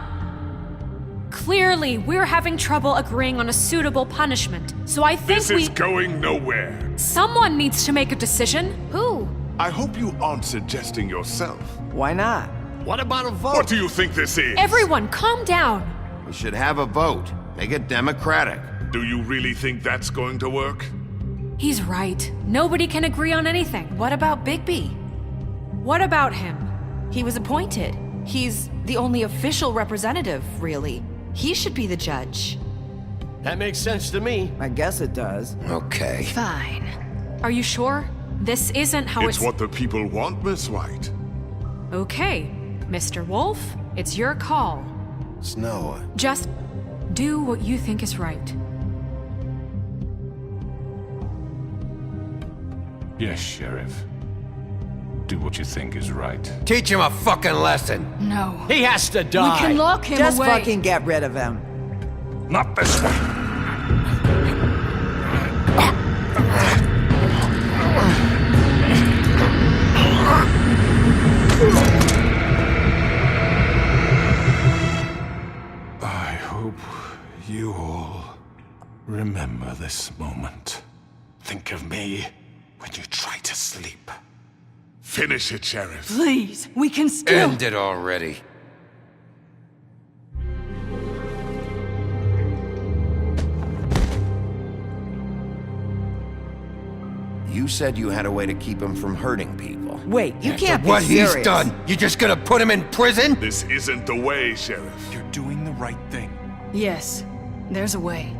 Clearly, we're having trouble agreeing on a suitable punishment, so I think This is going nowhere. Someone needs to make a decision. Who? I hope you aren't suggesting yourself. Why not? What about a vote? What do you think this is? Everyone, calm down. We should have a vote. Make it democratic. Do you really think that's going to work? He's right. Nobody can agree on anything. What about Bigby? What about him? He was appointed. He's the only official representative, really. He should be the judge. That makes sense to me. I guess it does. Okay. Fine. Are you sure? This isn't how It's what the people want, Miss White. Okay, Mr. Wolf, it's your call. Snow, Just do what you think is right. Yes, Sheriff. Do what you think is right. Teach him a fucking lesson. No. He has to die. We can lock him Just away. fucking get rid of him. Not this way. I hope you all remember this moment. Think of me when you try to sleep. Finish it, Sheriff. Please, we can still... End it already. you said you had a way to keep him from hurting people. Wait, you can't be What serious. he's done, you just gonna put him in prison? This isn't the way, Sheriff. You're doing the right thing. Yes, there's a way.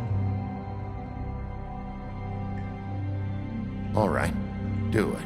All right, do it.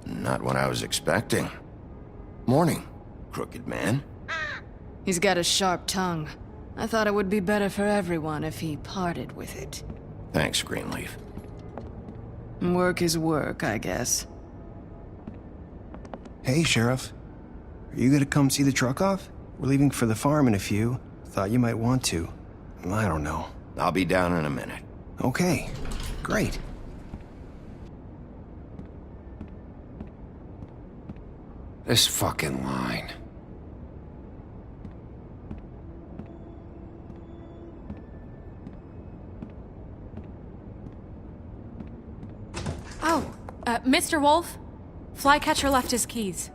Not what I was expecting. Morning, crooked man. He's got a sharp tongue. I thought it would be better for everyone if he parted with it. Thanks, Greenleaf. Work is work, I guess. Hey, Sheriff. Are you gonna come see the truck off? We're leaving for the farm in a few. Thought you might want to. I don't know. I'll be down in a minute. Okay, great. This fucking line. Oh, Mr. Wolf? Flycatcher left his keys.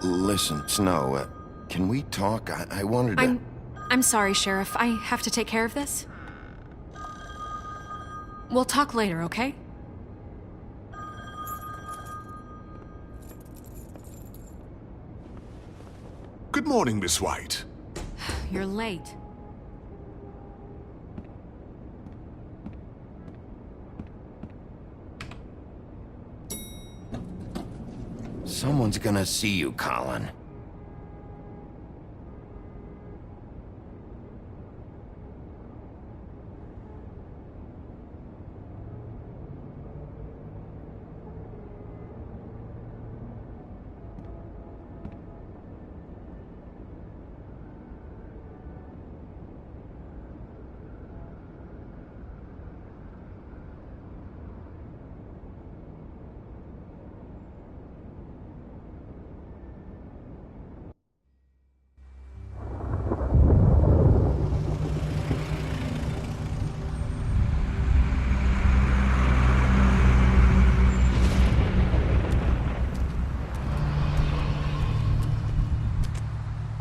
Listen, Snow, Can we talk? I wanted to... I'm sorry, Sheriff. I have to take care of this. We'll talk later, okay? Good morning, Miss White. You're late. Someone's gonna see you, Colin.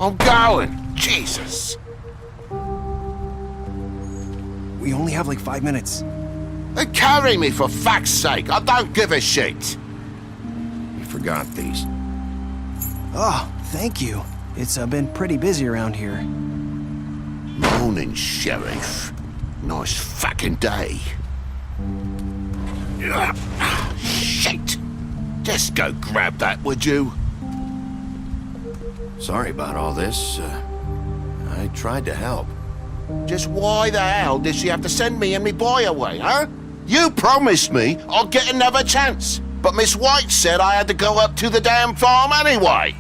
I'm going! Jesus! We only have like 5 minutes. Carry me, for fuck's sake! I don't give a shit! You forgot these. Oh, thank you. It's been pretty busy around here. Morning, Sheriff. Nice fucking day. Shit! Just go grab that, would you? Sorry about all this. I tried to help. Just why the hell did she have to send me and me boy away, huh? You promised me I'd get another chance, but Miss White said I had to go up to the damn farm anyway.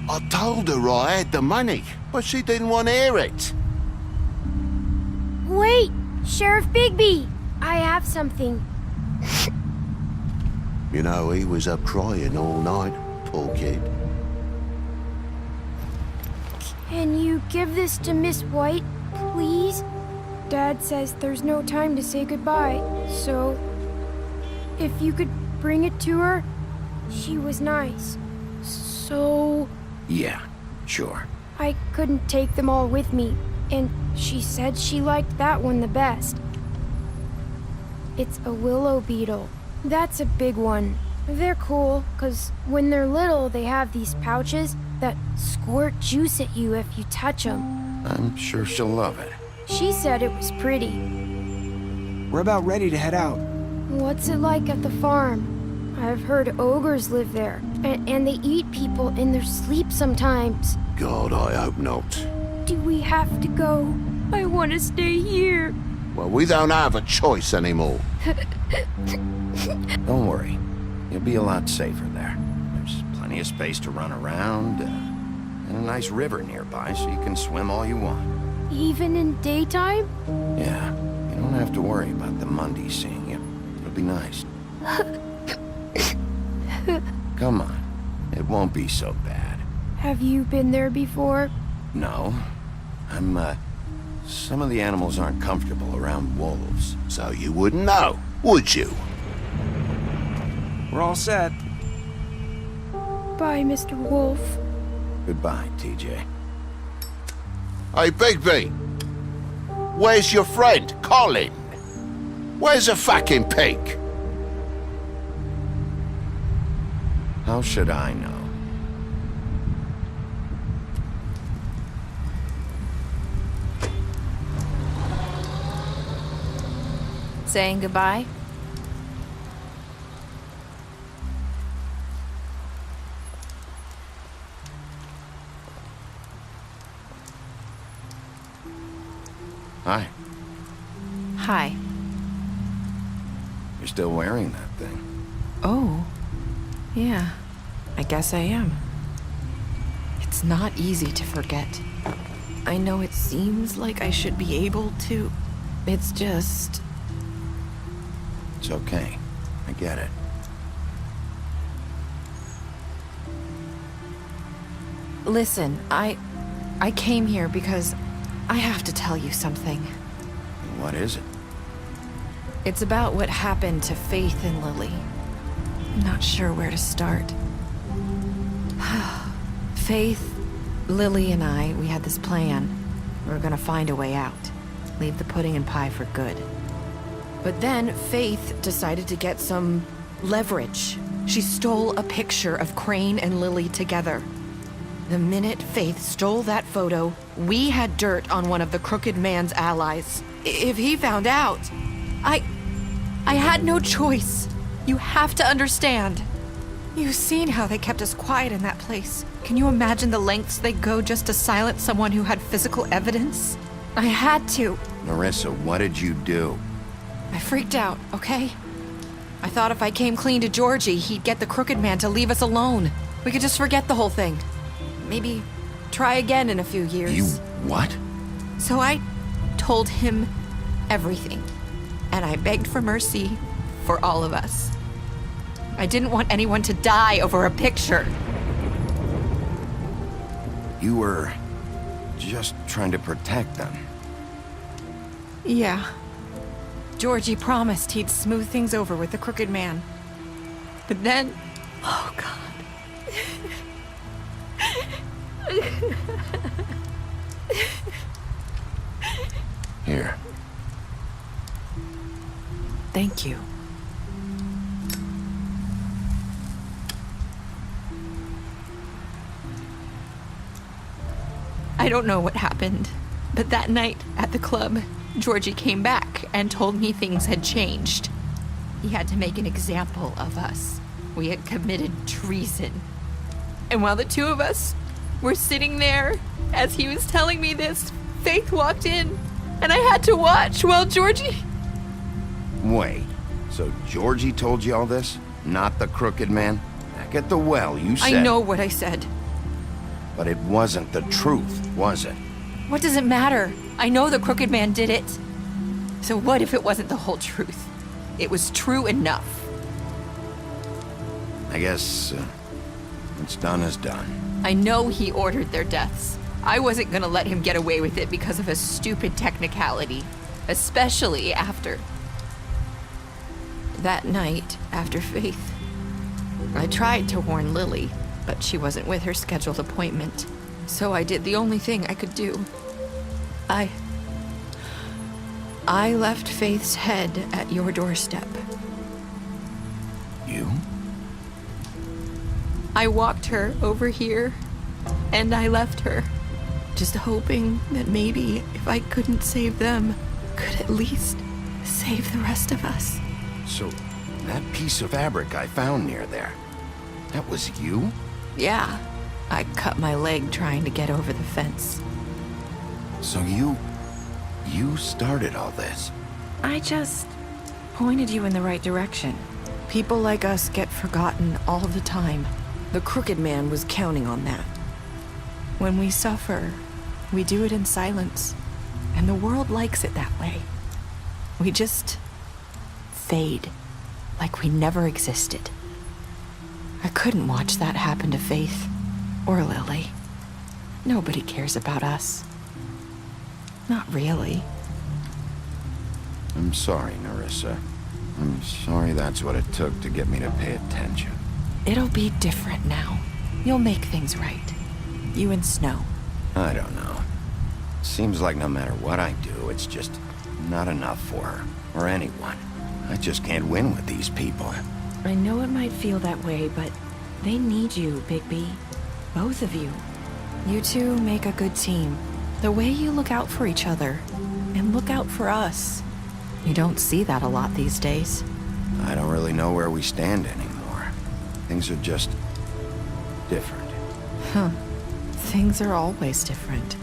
I told her I had the money, but she didn't want to hear it. Wait! Sheriff Bigby! I have something. You know, he was up crying all night, poor kid. Can you give this to Miss White, please? Dad says there's no time to say goodbye, so... if you could bring it to her, she was nice. So... Yeah, sure. I couldn't take them all with me, and she said she liked that one the best. It's a willow beetle. That's a big one. They're cool, 'cause when they're little, they have these pouches that squirt juice at you if you touch them. I'm sure she'll love it. She said it was pretty. We're about ready to head out. What's it like at the farm? I've heard ogres live there, and they eat people in their sleep sometimes. God, I hope not. Do we have to go? I want to stay here. Well, we don't have a choice anymore. Don't worry. You'll be a lot safer there. There's plenty of space to run around, and a nice river nearby so you can swim all you want. Even in daytime? Yeah, you don't have to worry about the Mundy seeing you. It'll be nice. Come on. It won't be so bad. Have you been there before? No. Some of the animals aren't comfortable around wolves. So you wouldn't know, would you? We're all set. Bye, Mr. Wolf. Goodbye, TJ. Hey, Bigby! Where's your friend, Colin? Where's the fucking pig? How should I know? Saying goodbye? Hi. Hi. You're still wearing that thing. Oh. Yeah. I guess I am. It's not easy to forget. I know it seems like I should be able to. It's just... It's okay. I get it. Listen, I came here because I have to tell you something. What is it? It's about what happened to Faith and Lily. I'm not sure where to start. Faith, Lily and I, we had this plan. We were gonna find a way out. Leave the pudding and pie for good. But then Faith decided to get some leverage. She stole a picture of Crane and Lily together. The minute Faith stole that photo, we had dirt on one of the Crooked Man's allies. If he found out, I had no choice. You have to understand. You've seen how they kept us quiet in that place. Can you imagine the lengths they go just to silence someone who had physical evidence? I had to. Nerissa, what did you do? I freaked out, okay? I thought if I came clean to Georgie, he'd get the Crooked Man to leave us alone. We could just forget the whole thing. Maybe try again in a few years. You what? So I told him everything. And I begged for mercy for all of us. I didn't want anyone to die over a picture. You were just trying to protect them. Yeah. Georgie promised he'd smooth things over with the Crooked Man. But then... Oh, God. Here. Thank you. I don't know what happened, but that night at the club, Georgie came back and told me things had changed. He had to make an example of us. We had committed treason. And while the two of us were sitting there, as he was telling me this, Faith walked in, and I had to watch while Georgie... Wait, so Georgie told you all this? Not the Crooked Man? Back at the well, you said... I know what I said. But it wasn't the truth, was it? What does it matter? I know the Crooked Man did it. So what if it wasn't the whole truth? It was true enough. I guess what's done is done. I know he ordered their deaths. I wasn't gonna let him get away with it because of a stupid technicality. Especially after... that night, after Faith. I tried to warn Lily, but she wasn't with her scheduled appointment. So I did the only thing I could do. I left Faith's head at your doorstep. You? I walked her over here, and I left her. Just hoping that maybe if I couldn't save them, could at least save the rest of us. So, that piece of fabric I found near there, that was you? Yeah. I cut my leg trying to get over the fence. So you started all this? I just pointed you in the right direction. People like us get forgotten all the time. The Crooked Man was counting on that. When we suffer, we do it in silence. And the world likes it that way. We just fade, like we never existed. I couldn't watch that happen to Faith. Or Lily. Nobody cares about us. Not really. I'm sorry, Nerissa. I'm sorry that's what it took to get me to pay attention. It'll be different now. You'll make things right. You and Snow. I don't know. Seems like no matter what I do, it's just not enough for her. Or anyone. I just can't win with these people. I know it might feel that way, but they need you, Bigby. Both of you. You two make a good team. The way you look out for each other, and look out for us. You don't see that a lot these days. I don't really know where we stand anymore. Things are just... different. Huh. Things are always different.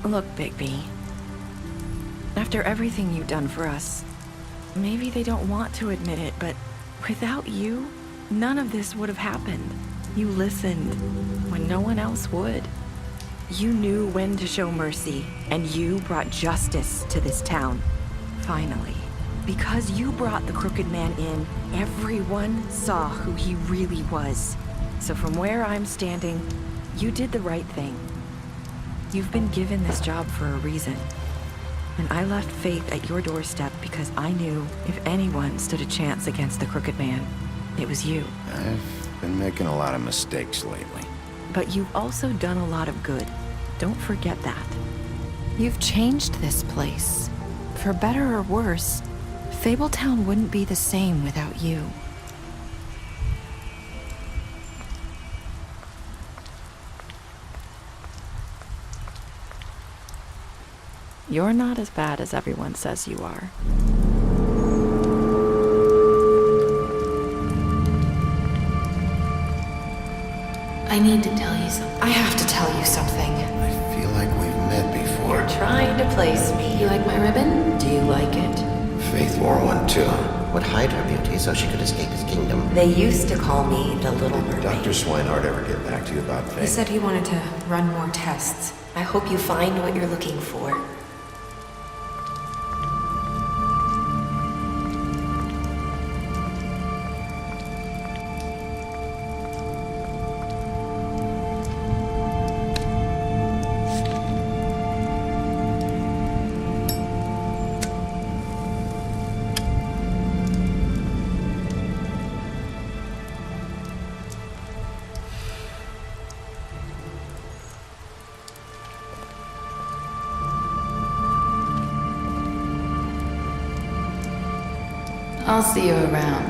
Look, Bigby. After everything you've done for us, maybe they don't want to admit it, but without you, none of this would have happened. You listened when no one else would. You knew when to show mercy, and you brought justice to this town. Finally. Because you brought the Crooked Man in, everyone saw who he really was. So from where I'm standing, you did the right thing. You've been given this job for a reason. And I left Faith at your doorstep because I knew if anyone stood a chance against the Crooked Man, it was you. I've been making a lot of mistakes lately. But you've also done a lot of good. Don't forget that. You've changed this place. For better or worse, Fabletown wouldn't be the same without you. You're not as bad as everyone says you are. I need to tell you something. I have to tell you something. I feel like we've met before. You're trying to place me. You like my ribbon? Do you like it? Faith wore one too. Would hide her beauty so she could escape his kingdom. They used to call me the Little Mermaid. Dr. Swinehart ever get back to you about Faith? He said he wanted to run more tests. I hope you find what you're looking for. I'll see you around.